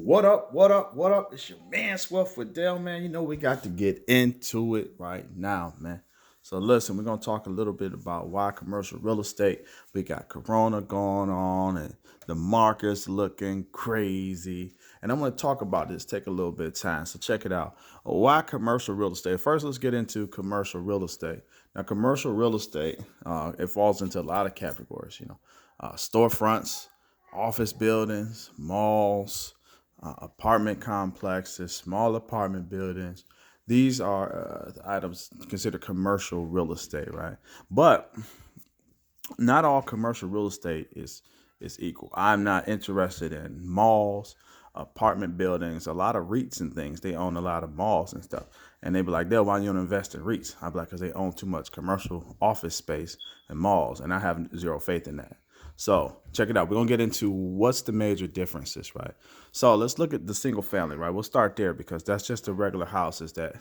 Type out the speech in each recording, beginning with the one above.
What up? What up? What up? It's your man Swift with Dale, man. You know we got to get into it right now, man. So listen, we're gonna talk a little bit about why commercial real estate. We got Corona going on and the market's looking crazy. And I'm gonna talk about this. Take a little bit of time. So check it out. Why commercial real estate? First, let's get into commercial real estate. Now, commercial real estate, it falls into a lot of categories. Storefronts, office buildings, malls, apartment complexes, small apartment buildings. These are items considered commercial real estate, right? But not all commercial real estate is equal. I'm not interested in malls, apartment buildings. A lot of REITs and things, they own a lot of malls and stuff. And they be like, Dale, why you don't invest in REITs? I'd be like, because they own too much commercial office space and malls, and I have zero faith in that. So check it out. We're gonna get into what's the major differences, right? So let's look at the single family, right? We'll start there because that's just the regular houses that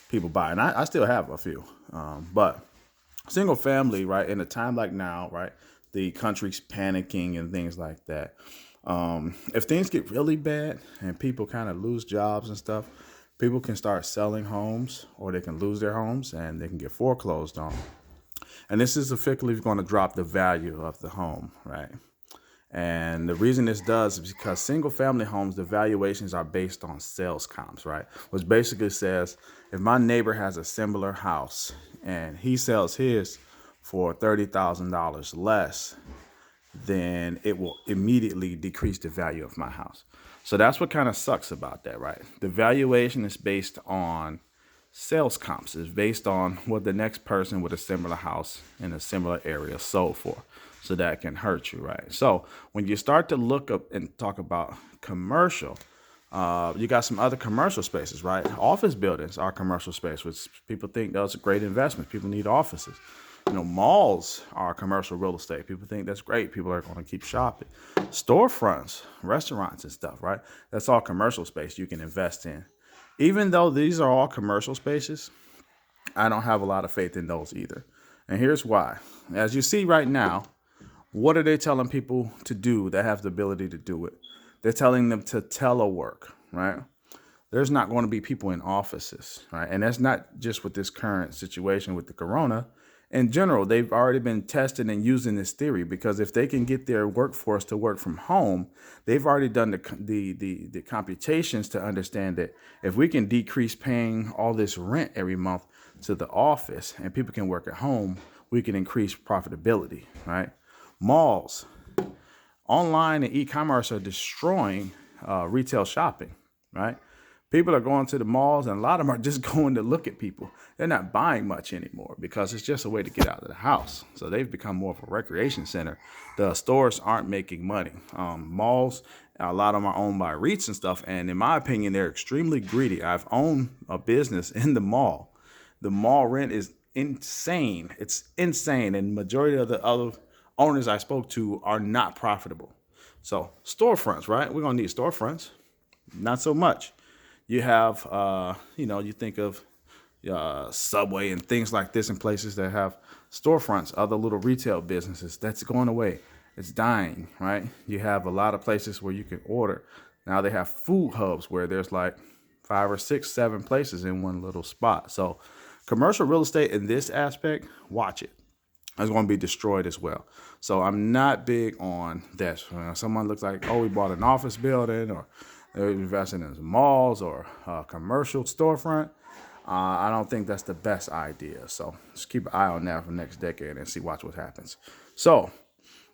people buy, and I still have a few, but single family, right? In a time like now, right? The country's panicking and things like that. If things get really bad and people kind of lose jobs and stuff, people can start selling homes or they can lose their homes and they can get foreclosed on. And this is effectively going to drop the value of the home, right? And the reason this does is because single family homes, the valuations are based on sales comps, right? Which basically says if my neighbor has a similar house and he sells his for $30,000 less, then it will immediately decrease the value of my house. So that's what kind of sucks about that, right? The valuation is based on sales comps, is based on what the next person with a similar house in a similar area sold for. So that can hurt you, right? So when you start to look up and talk about commercial, you got some other commercial spaces, right? Office buildings are commercial space, which people think that's a great investment. People need offices. Malls are commercial real estate. People think that's great. People are going to keep shopping. Storefronts, restaurants and stuff, right? That's all commercial space you can invest in. Even though these are all commercial spaces, I don't have a lot of faith in those either. And here's why. As you see right now, what are they telling people to do that have the ability to do it? They're telling them to telework, right? There's not going to be people in offices, right? And that's not just with this current situation with the corona. In general, they've already been testing and using this theory because if they can get their workforce to work from home, they've already done the computations to understand that if we can decrease paying all this rent every month to the office and people can work at home, we can increase profitability, right? Malls, online and e-commerce are destroying retail shopping, right? People are going to the malls and a lot of them are just going to look at people. They're not buying much anymore because it's just a way to get out of the house. So they've become more of a recreation center. The stores aren't making money. Malls, a lot of them are owned by REITs and stuff. And in my opinion, they're extremely greedy. I've owned a business in the mall. The mall rent is insane. It's insane. And majority of the other owners I spoke to are not profitable. So storefronts, right? We're going to need storefronts. Not so much. You have, you think of Subway and things like this in places that have storefronts, other little retail businesses. That's going away. It's dying, right? You have a lot of places where you can order. Now they have food hubs where there's like 5 or 6, 7 places in one little spot. So commercial real estate in this aspect, watch it. It's going to be destroyed as well. So I'm not big on that. Someone looks like, oh, we bought an office building or they're investing in malls or a commercial storefront. I don't think that's the best idea. So just keep an eye on that for the next decade and watch what happens. So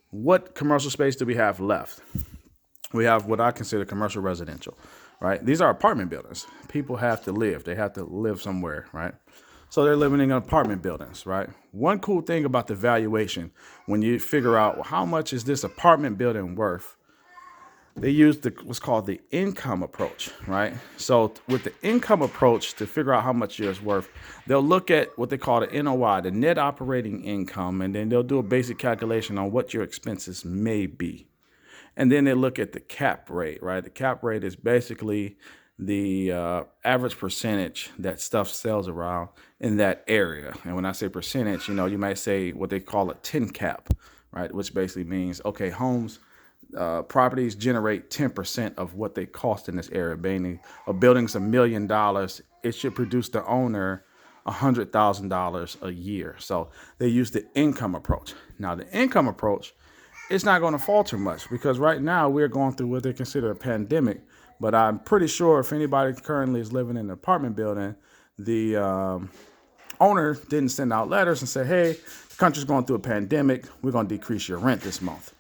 what commercial space do we have left? We have what I consider commercial residential, right? These are apartment buildings. People have to live. They have to live somewhere, right? So they're living in apartment buildings, right? One cool thing about the valuation, when you figure out well, how much is this apartment building worth, they use what's called the income approach, right? So with the income approach to figure out how much it's worth, they'll look at what they call the NOI, the net operating income, and then they'll do a basic calculation on what your expenses may be. And then they look at the cap rate, right? The cap rate is basically the average percentage that stuff sells around in that area. And when I say percentage, you might say what they call a 10 cap, right? Which basically means, okay, homes properties generate 10% of what they cost in this area. Meaning a building's $1 million, it should produce the owner $100,000 a year. So they use the income approach. Now the income approach, it's not going to falter much because right now we're going through what they consider a pandemic. But I'm pretty sure if anybody currently is living in an apartment building, the owner didn't send out letters and say, hey, the country's going through a pandemic, we're going to decrease your rent this month.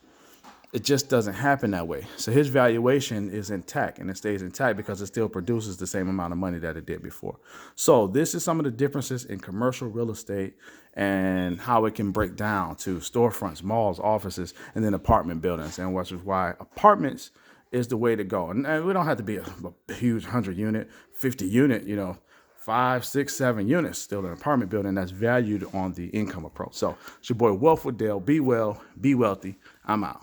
It just doesn't happen that way. So his valuation is intact, and it stays intact because it still produces the same amount of money that it did before. So this is some of the differences in commercial real estate and how it can break down to storefronts, malls, offices, and then apartment buildings, and which is why apartments is the way to go. And we don't have to be a huge 100 unit, 50 unit, 5, 6, 7 units still an apartment building that's valued on the income approach. So it's your boy Wealth with Dale. Be well, be wealthy. I'm out.